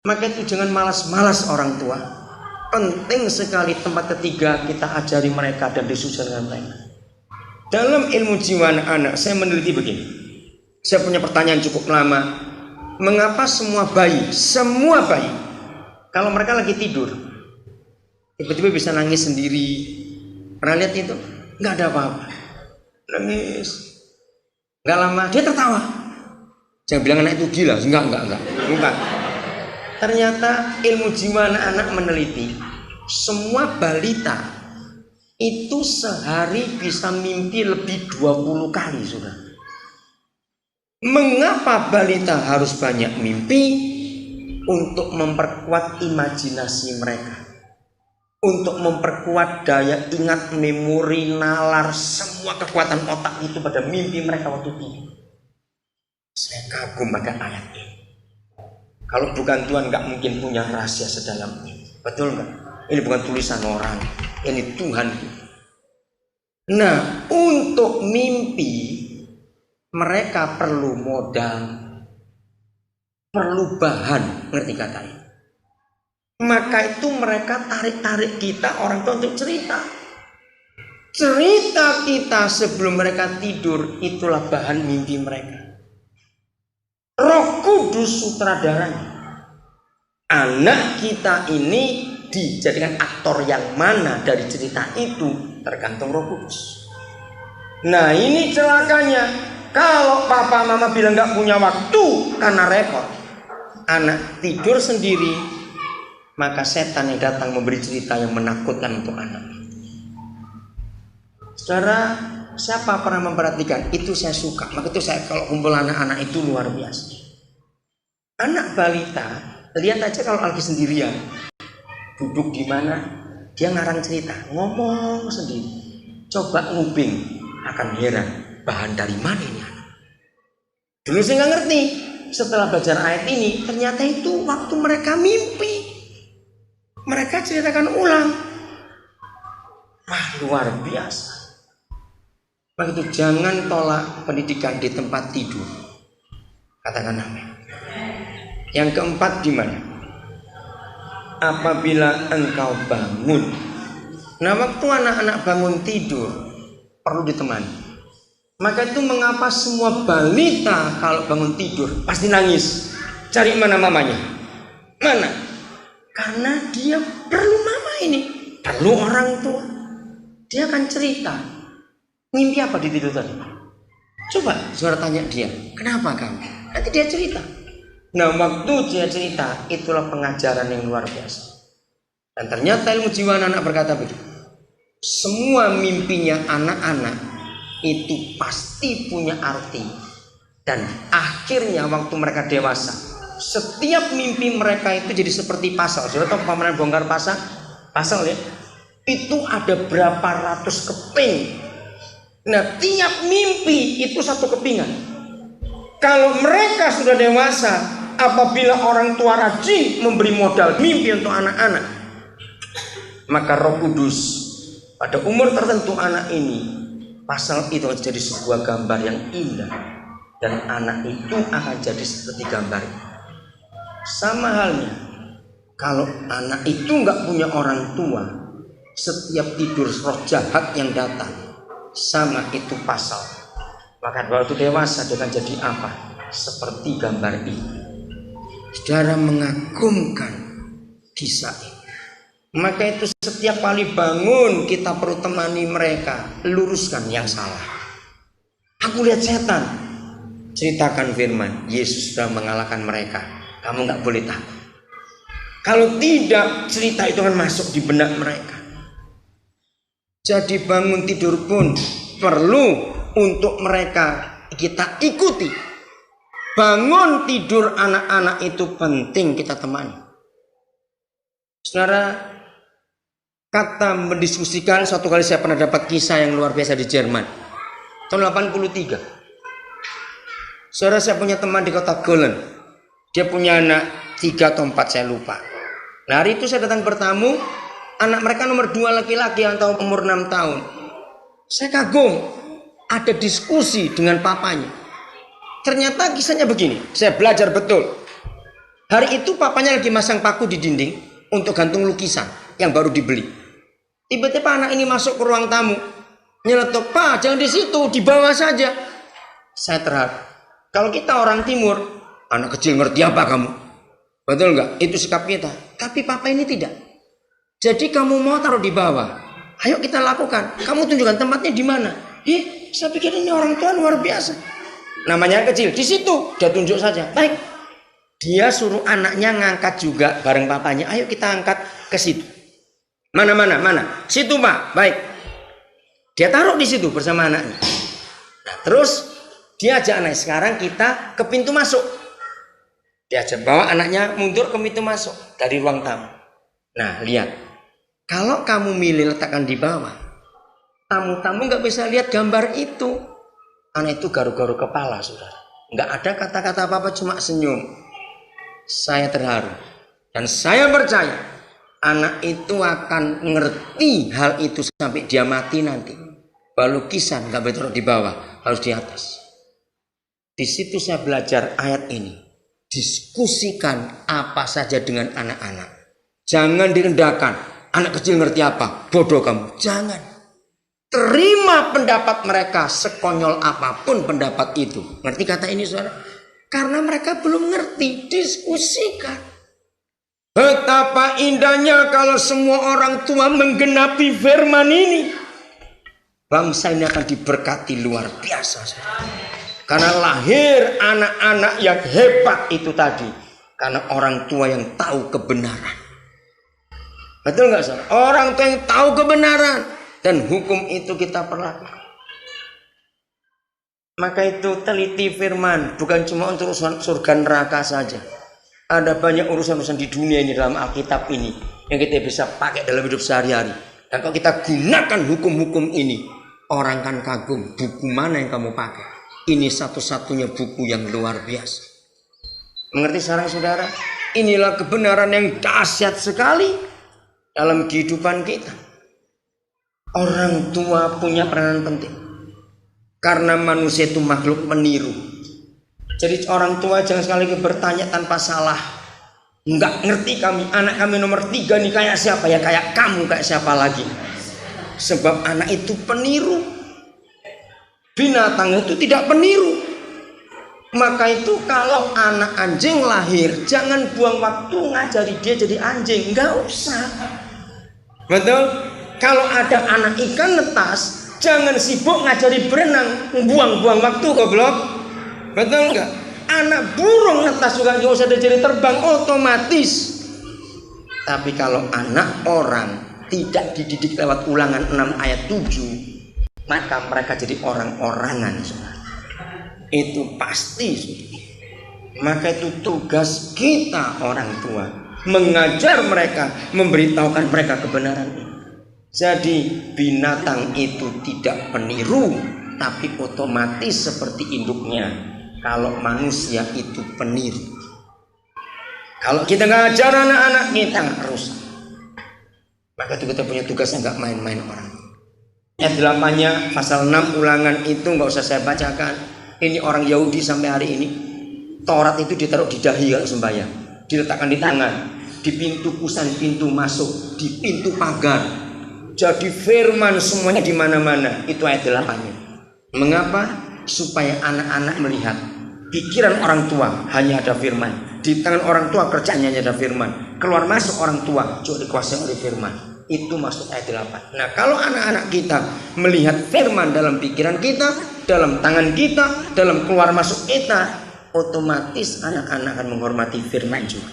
Maka itu jangan malas-malas orang tua. Penting sekali tempat ketiga kita ajari mereka dan diskusi dengan mereka. Dalam ilmu jiwa anak-anak saya meneliti begini. Saya punya pertanyaan cukup lama. Mengapa semua bayi kalau mereka lagi tidur tiba-tiba bisa nangis sendiri? Pernah lihat itu? Nggak ada apa-apa. Nangis. Nggak lama dia tertawa. Jangan bilang anak itu gila. Enggak. Bukan. Ternyata ilmu jiwa anak-anak meneliti semua balita itu sehari bisa mimpi lebih 20 kali, sudah. Mengapa balita harus banyak mimpi? Untuk memperkuat imajinasi mereka, untuk memperkuat daya ingat, memori, nalar, semua kekuatan otak itu pada mimpi mereka waktu tidur. Saya kagum pada ayat ini. Kalau bukan Tuhan nggak mungkin punya rahasia sedalam ini. Betul nggak? Ini bukan tulisan orang, ini Tuhan. Nah, untuk mimpi mereka perlu modal, perlu bahan, ngerti katanya. Maka itu mereka tarik-tarik kita orang tua untuk cerita. Cerita kita sebelum mereka tidur itulah bahan mimpi mereka. Roh Kudus sutradaranya. Anak kita ini dijadikan aktor yang mana dari cerita itu tergantung Roh Kudus. Nah, ini celakanya. Kalau papa mama bilang gak punya waktu karena repot, anak tidur sendiri, maka setan yang datang memberi cerita yang menakutkan untuk anak. Saudara, siapa pernah memperhatikan? Itu saya suka. Maka itu saya kalau kumpul anak-anak itu luar biasa. Anak balita, lihat aja kalau lagi sendirian, duduk di mana, dia ngarang cerita, ngomong sendiri. Coba nguping, akan heran, bahan dari mana ini anak? Dulu saya nggak ngerti. Setelah belajar ayat ini, ternyata itu waktu mereka mimpi. Mereka ceritakan ulang. Wah, luar biasa. Begitu, jangan tolak pendidikan di tempat tidur. Katakan amin. Yang keempat gimana? Apabila engkau bangun. Nah, waktu anak-anak bangun tidur perlu ditemani. Maka itu mengapa semua balita kalau bangun tidur pasti nangis. Cari mana mamanya? Mana? Karena dia perlu mama ini, perlu orang tua. Dia akan cerita. Mimpi apa di tidur tadi? Coba saudara tanya dia, kenapa kamu? Nanti dia cerita. Nah, waktu dia cerita, itulah pengajaran yang luar biasa. Dan ternyata ilmu jiwa anak-anak berkata begitu. Semua mimpinya anak-anak itu pasti punya arti. Dan akhirnya waktu mereka dewasa, setiap mimpi mereka itu jadi seperti pasal. Sudah tahu pemahaman bongkar pasal? Pasal ya. Itu ada berapa ratus keping. Nah, tiap mimpi itu satu kepingan. Kalau mereka sudah dewasa, apabila orang tua rajin memberi modal mimpi untuk anak-anak, maka Roh Kudus pada umur tertentu anak ini, pasal itu akan jadi sebuah gambar yang indah. Dan anak itu akan jadi seperti gambar. Sama halnya, kalau anak itu nggak punya orang tua, setiap tidur roh jahat yang datang, sama itu pasal. Maka waktu dewasa dia akan jadi apa? Seperti gambar ini. Saudara, mengagumkan kisah ini. Maka itu setiap kali bangun kita perlu temani mereka, luruskan yang salah. Aku lihat setan, ceritakan firman, Yesus sudah mengalahkan mereka. Kamu nggak boleh takut. Kalau tidak, cerita itu akan masuk di benak mereka. Jadi bangun tidur pun perlu untuk mereka kita ikuti. Bangun tidur anak-anak itu penting kita temani. Saudara, kata mendiskusikan, suatu kali saya pernah dapat kisah yang luar biasa di Jerman. Tahun 83. Saudara, saya punya teman di kota Köln. Dia punya anak 3 atau 4, saya lupa. Nah, hari itu saya datang bertamu. Anak mereka nomor 2 laki-laki yang tahun umur 6 tahun. Saya kagum. Ada diskusi dengan papanya. Ternyata kisahnya begini. Saya belajar betul. Hari itu papanya lagi masang paku di dinding untuk gantung lukisan yang baru dibeli. Tiba-tiba anak ini masuk ke ruang tamu. Nyeletuk, "Pak, jangan di situ, di bawah saja." Saya terharu. Kalau kita orang timur, anak kecil ngerti apa kamu? Betul nggak? Itu sikap kita. Tapi papa ini tidak. Jadi kamu mau taruh di bawah. Ayo kita lakukan. Kamu tunjukkan tempatnya di mana. Saya pikir ini orang tua luar biasa. Namanya kecil, di situ. Dia tunjuk saja. Baik. Dia suruh anaknya ngangkat juga bareng papanya. Ayo kita angkat ke situ. Mana? Situ, Pak. Baik. Dia taruh di situ bersama anaknya. Nah, terus dia ajak anak. Sekarang kita ke pintu masuk. Dia ajak bawa anaknya mundur ke pintu masuk dari ruang tamu. Nah, lihat. Kalau kamu milih letakkan di bawah, tamu-tamu nggak bisa lihat gambar itu. Anak itu garu-garu kepala, saudara. Nggak ada kata-kata apa-apa, cuma senyum. Saya terharu. Dan saya percaya anak itu akan ngerti hal itu sampai dia mati nanti. Bahwa lukisan nggak boleh taruh di bawah, harus di atas. Di situ saya belajar ayat ini. Diskusikan apa saja dengan anak-anak. Jangan direndahkan. Anak kecil ngerti apa? Bodoh kamu. Jangan. Terima pendapat mereka sekonyol apapun pendapat itu. Ngerti kata ini, saudara? Karena mereka belum ngerti, diskusikan. Betapa indahnya kalau semua orang tua menggenapi firman ini. Bangsa ini akan diberkati luar biasa. Karena lahir anak-anak yang hebat itu tadi. Karena orang tua yang tahu kebenaran. Betul nggak, saudara? Orang tua yang tahu kebenaran. Dan hukum itu kita perlakukan. Maka itu teliti firman, bukan cuma untuk urusan surga neraka saja. Ada banyak urusan-urusan di dunia ini dalam Alkitab ini yang kita bisa pakai dalam hidup sehari-hari. Dan kalau kita gunakan hukum-hukum ini, orang kan kagum, buku mana yang kamu pakai? Ini satu-satunya buku yang luar biasa. Mengerti sekarang, saudara? Inilah kebenaran yang dahsyat sekali dalam kehidupan kita. Orang tua punya peranan penting. Karena manusia itu makhluk meniru. Jadi orang tua jangan sekali lagi bertanya tanpa salah. Enggak ngerti kami, anak kami nomor 3 nih kayak siapa? Ya kayak kamu, kayak siapa lagi? Sebab anak itu peniru. Binatang itu tidak peniru. Maka itu kalau anak anjing lahir, jangan buang waktu ngajari dia jadi anjing. Enggak usah. Betul? Kalau ada anak ikan netas, jangan sibuk ngajari berenang, buang-buang waktu goblok. Betul enggak? Anak burung netas juga nggak usah diajari terbang, otomatis. Tapi kalau anak orang tidak dididik lewat Ulangan 6 ayat 7, maka mereka jadi orang-orangan. Itu pasti. Maka itu tugas kita orang tua, mengajar mereka, memberitahukan mereka kebenaran ini. Jadi binatang itu tidak peniru, tapi otomatis seperti induknya. Kalau manusia itu peniru. Kalau kita ngajar anak-anak kita rusak. Maka itu kita punya tugasnya nggak main-main orang. Ayat 8-nya pasal 6 Ulangan itu nggak usah saya bacakan. Ini orang Yahudi sampai hari ini. Taurat itu ditaruh di dahi kalau sembahyang, diletakkan di tangan, di pintu kusan, pintu masuk, di pintu pagar. Jadi firman semuanya di mana-mana. Itu ayat 8-nya. Mengapa? Supaya anak-anak melihat pikiran orang tua hanya ada firman. Di tangan orang tua kerjanya hanya ada firman. Keluar masuk orang tua juga dikuasai oleh firman. Itu maksud ayat 8. Nah, kalau anak-anak kita melihat firman dalam pikiran kita, dalam tangan kita, dalam keluar masuk kita, otomatis anak-anak akan menghormati firman juga.